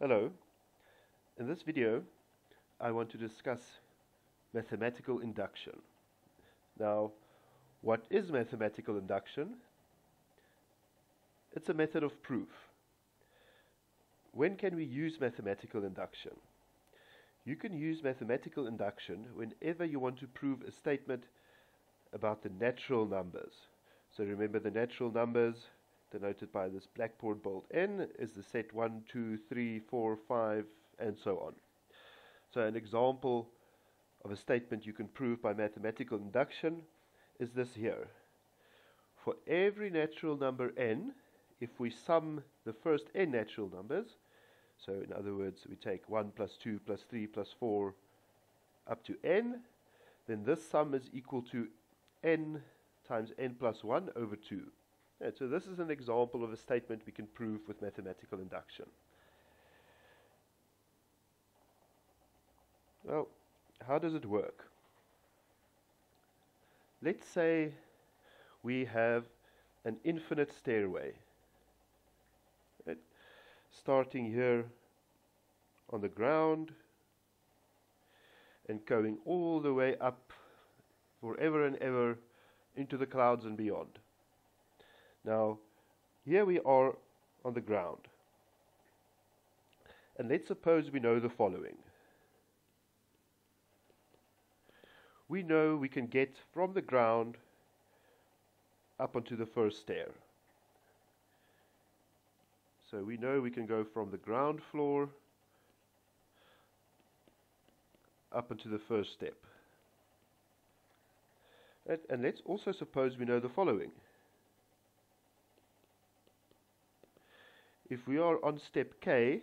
Hello. In this video, I want to discuss mathematical induction. Now, what is mathematical induction? It's a method of proof. When can we use mathematical induction? You can use mathematical induction whenever you want to prove a statement about the natural numbers. So remember, the natural numbers, denoted by this blackboard bold N, is the set 1, 2, 3, 4, 5, and so on. So an example of a statement you can prove by mathematical induction is this here. For every natural number n, if we sum the first n natural numbers, so in other words, we take 1 plus 2 plus 3 plus 4 up to n, then this sum is equal to n times n plus 1 over 2. And so this is an example of a statement we can prove with mathematical induction. Well, how does it work? Let's say we have an infinite stairway, right? Starting here on the ground and going all the way up forever and ever into the clouds and beyond. Now, here we are on the ground. And let's suppose we know the following. We know we can get from the ground up onto the first stair. So we know we can go from the ground floor up onto the first step. And let's also suppose we know the following. If we are on step K,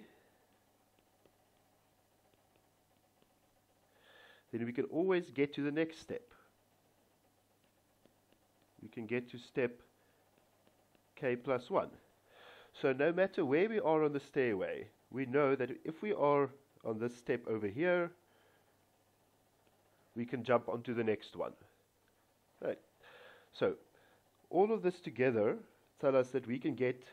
then we can always get to the next step. We can get to step K plus 1. So no matter where we are on the stairway, we know that if we are on this step over here, we can jump onto the next one. Right. So all of this together tell us that we can get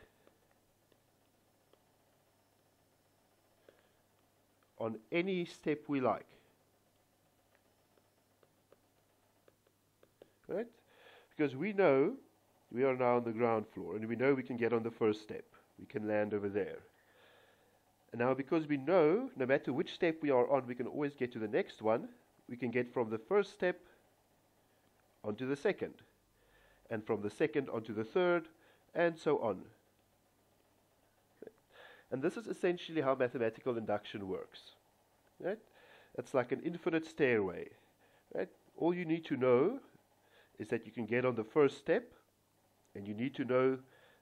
on any step we like. Right? Because we know we are now on the ground floor and we know we can get on the first step. We can land over there. And now because we know no matter which step we are on, we can always get to the next one, we can get from the first step onto the second, and from the second onto the third, and so on. And this is essentially how mathematical induction works. Right? It's like an infinite stairway. Right? All you need to know is that you can get on the first step, and you need to know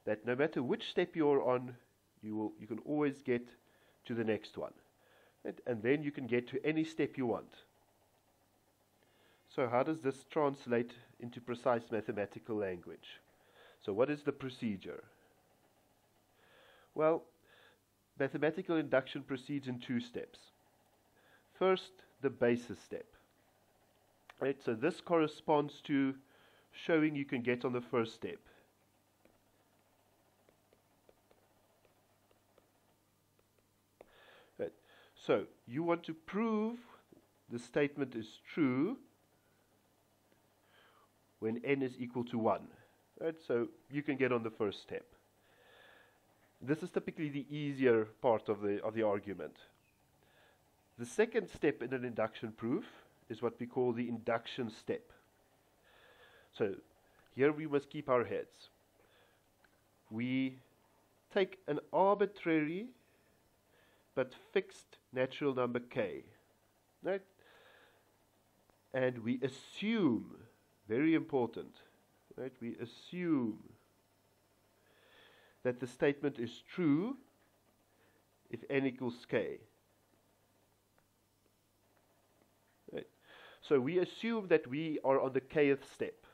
that no matter which step you're on, you can always get to the next one. Right? And then you can get to any step you want. So how does this translate into precise mathematical language? So what is the procedure? Well, mathematical induction proceeds in two steps. First, the basis step. Right, so this corresponds to showing you can get on the first step. Right, so you want to prove the statement is true when n is equal to 1. Right, so you can get on the first step. This is typically the easier part of the argument. The second step in an induction proof is what we call the induction step. So here we must keep our heads. We take an arbitrary but fixed natural number k, right? And we assume, very important, right? We assume that the statement is true if n equals k. Right. So we assume that we are on the kth step.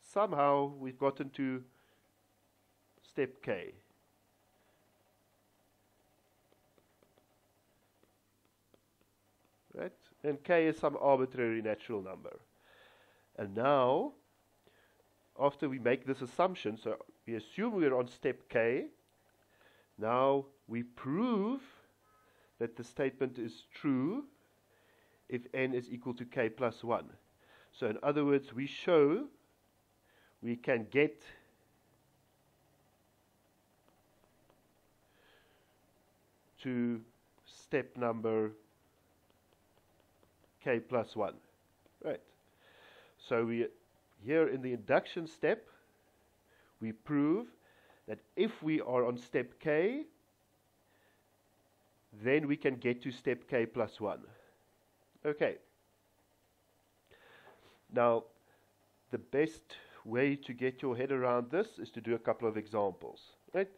Somehow we've gotten to step k. Right? And k is some arbitrary natural number. And now, after we make this assumption, so we assume we're on step k, Now we prove that the statement is true if n is equal to k plus 1. So in other words, we show we can get to step number k plus 1. Right. So we here in the induction step, we prove that if we are on step k, then we can get to step k plus 1. Okay. Now, the best way to get your head around this is to do a couple of examples. Right?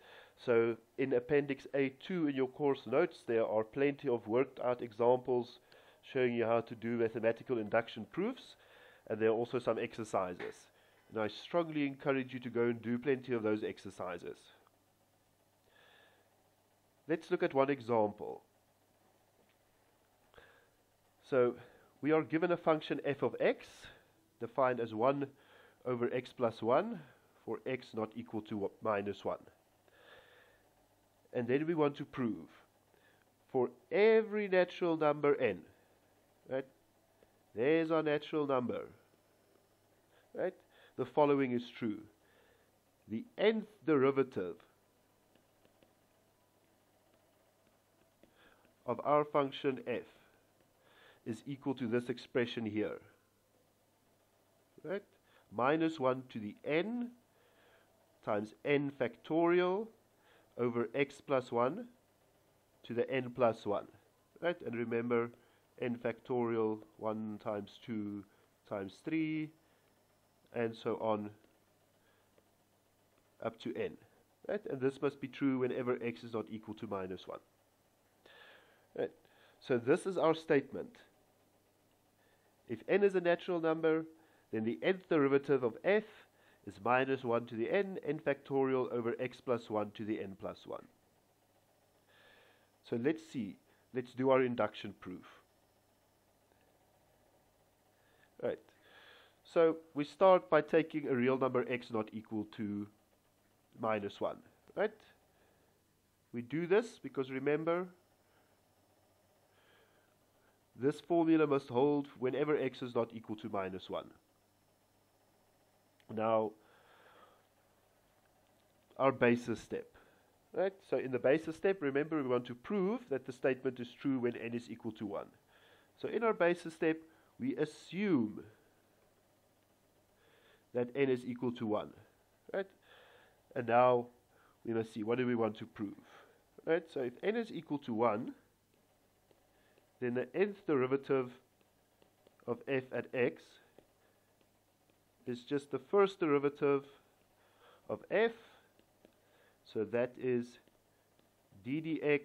So in Appendix A2 in your course notes, there are plenty of worked out examples showing you how to do mathematical induction proofs, and there are also some exercises. And I strongly encourage you to go and do plenty of those exercises. Let's look at one example. So we are given a function f of x, defined as 1 over x plus 1 for x not equal to minus 1. And then we want to prove for every natural number n, right? There's our natural number, right? The following is true. The nth derivative of our function f is equal to this expression here, right? Minus 1 to the n times n factorial over x plus 1 to the n plus 1, right? And remember, n factorial 1 times 2 times 3 and so on up to n, right? And this must be true whenever x is not equal to minus 1. Right. So this is our statement. If n is a natural number, then the nth derivative of f is minus 1 to the n factorial over x plus 1 to the n plus 1. So let's see. Let's do our induction proof. Right. So we start by taking a real number x not equal to minus 1. Right? We do this because remember, this formula must hold whenever x is not equal to minus 1. Now, our basis step. Right? So in the basis step, remember, we want to prove that the statement is true when n is equal to 1. So in our basis step, we assume that n is equal to 1. Right? And now we must see, what do we want to prove? Right? So if n is equal to 1, then the nth derivative of f at x is just the first derivative of f. So that is d dx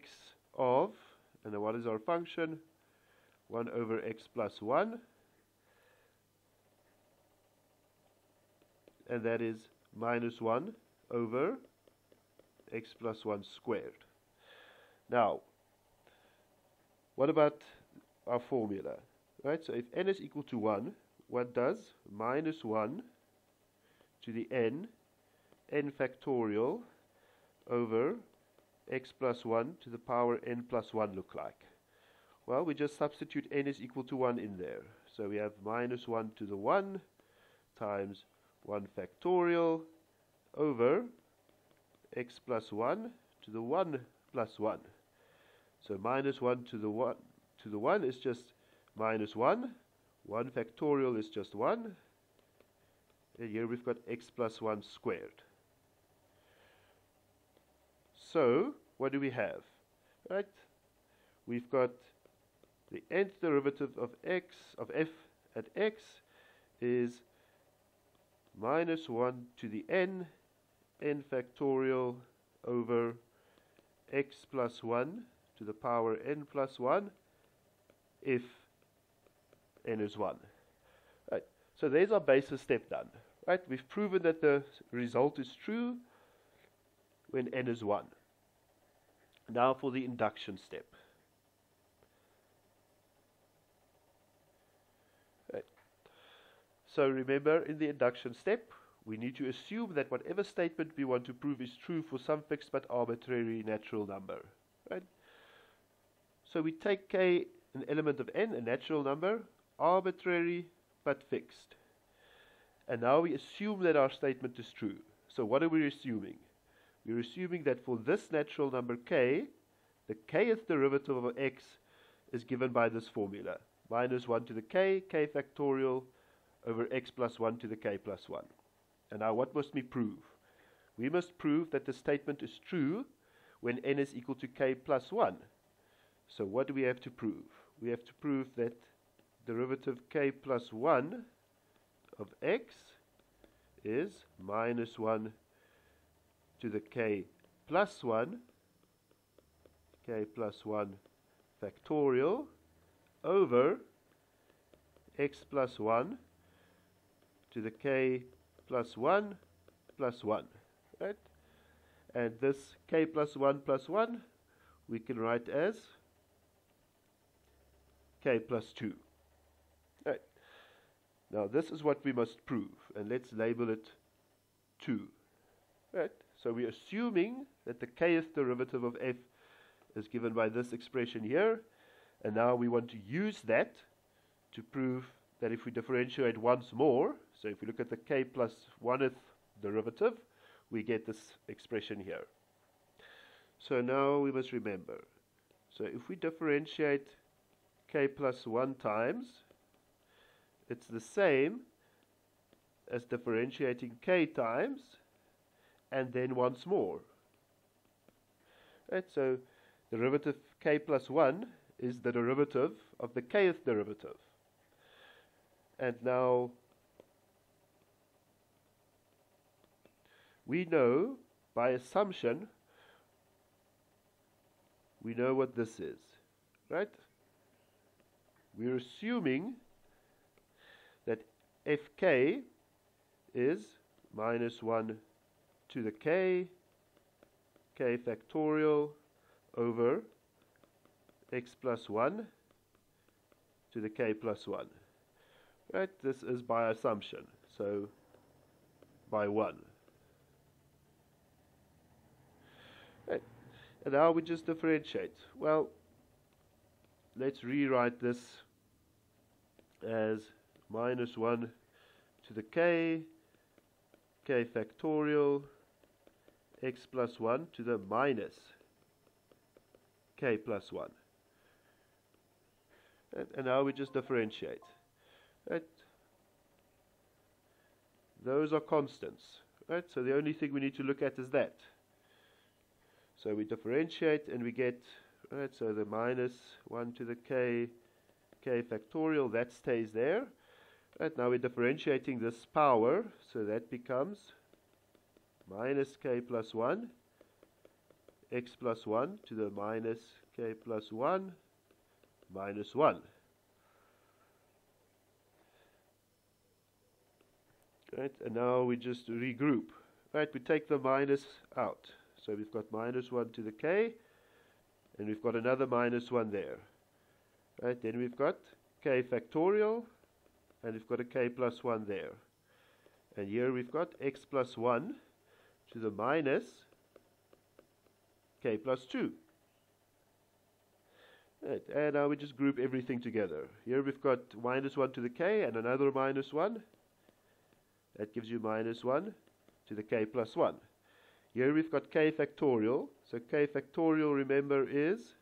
of, and what is our function? 1 over x plus 1. And that is minus 1 over x plus 1 squared. Now, what about our formula? Right? So if n is equal to 1, what does minus 1 to the n factorial over x plus 1 to the power n plus 1 look like? Well, we just substitute n is equal to 1 in there. So we have minus 1 to the 1 times 1 factorial over x plus 1 to the 1 plus 1. So minus 1 to the 1 is just minus 1. 1 factorial is just 1. And here we've got x plus 1 squared. So what do we have? Right? We've got the nth derivative of f at x is minus 1 to the n factorial over x plus 1 to the power n plus 1 if n is 1. Right. So there's our basis step done. Right. We've proven that the result is true when n is 1. Now for the induction step. Right. So remember, in the induction step, we need to assume that whatever statement we want to prove is true for some fixed but arbitrary natural number. Right? So we take k, an element of n, a natural number, arbitrary but fixed. And now we assume that our statement is true. So what are we assuming? We're assuming that for this natural number k, the kth derivative of x is given by this formula. Minus 1 to the k factorial over x plus 1 to the k plus 1. And now what must we prove? We must prove that the statement is true when n is equal to k plus 1. So what do we have to prove? We have to prove that derivative k plus 1 of x is minus 1 to the k plus 1 factorial over x plus 1 to the k plus 1 plus 1, right? And this k plus 1 we can write as k plus 2. Right. Now this is what we must prove, and let's label it 2. Right. So we're assuming that the kth derivative of f is given by this expression here, and now we want to use that to prove that if we differentiate once more, so if we look at the k plus 1th derivative, we get this expression here. So now we must remember, so if we differentiate k plus 1 times, it's the same as differentiating k times and then once more. Right, so derivative k plus 1 is the derivative of the kth derivative. And now we know by assumption, we know what this is, right? We're assuming that fk is minus 1 to the k factorial over x plus 1 to the k plus 1. Right, this is by assumption, so by 1. Right. And now we just differentiate. Well, let's rewrite this as minus 1 to the k factorial x plus 1 to the minus k plus 1. And now we just differentiate. Right. Those are constants, right? So the only thing we need to look at is that. So we differentiate and we get, right, so the minus 1 to the k factorial, that stays there. Right, now we're differentiating this power, so that becomes minus k plus 1, x plus 1 to the minus k plus 1 minus 1. Right, and now we just regroup. Right, we take the minus out. So we've got minus 1 to the k, and we've got another minus 1 there. Right, then we've got k factorial, and we've got a k plus 1 there. And here we've got x plus 1 to the minus k plus 2. Right, and now we just group everything together. Here we've got minus 1 to the k and another minus 1. That gives you minus 1 to the k plus 1. Here we've got k factorial. So k factorial, remember, is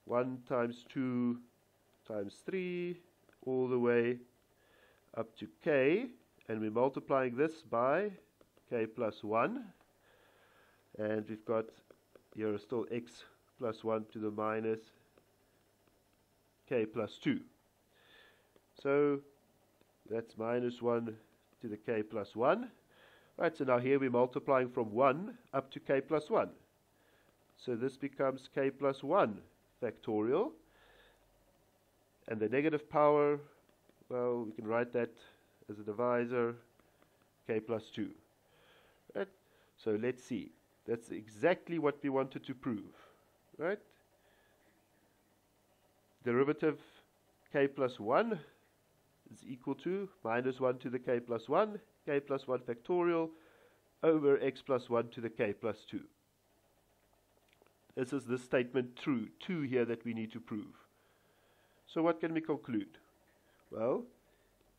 1 times 2 times 3 all the way up to k. And we're multiplying this by k plus 1. And we've got here still x plus 1 to the minus k plus 2. So that's minus 1 to the k plus 1. Right, so now here we're multiplying from 1 up to k plus 1. So this becomes k plus 1 factorial. And the negative power, well, we can write that as a divisor, k plus 2. Right? So let's see. That's exactly what we wanted to prove. Right? Derivative k plus 1 is equal to minus 1 to the k plus 1 factorial over x plus 1 to the k plus 2. This is the statement true, 2 here that we need to prove. So what can we conclude? Well,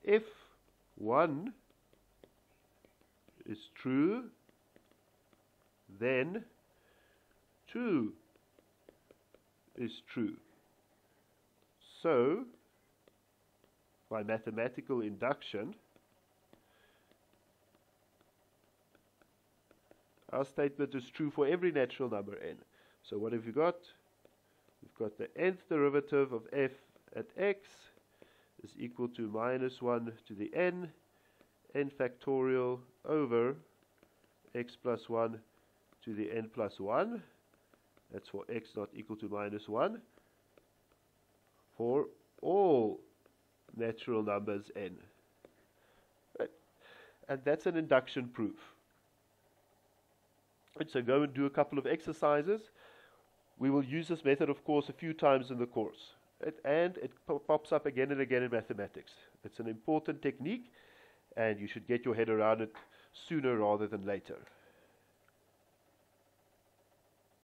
if 1 is true, then 2 is true. So, by mathematical induction, our statement is true for every natural number n. So what have we got? We've got the nth derivative of f at x is equal to minus 1 to the n factorial over x plus 1 to the n plus 1. That's for x not equal to minus 1 for all natural numbers n. Right. And that's an induction proof. And so go and do a couple of exercises. We will use this method, of course, a few times in the course. And it pops up again and again in mathematics. It's an important technique, and you should get your head around it sooner rather than later.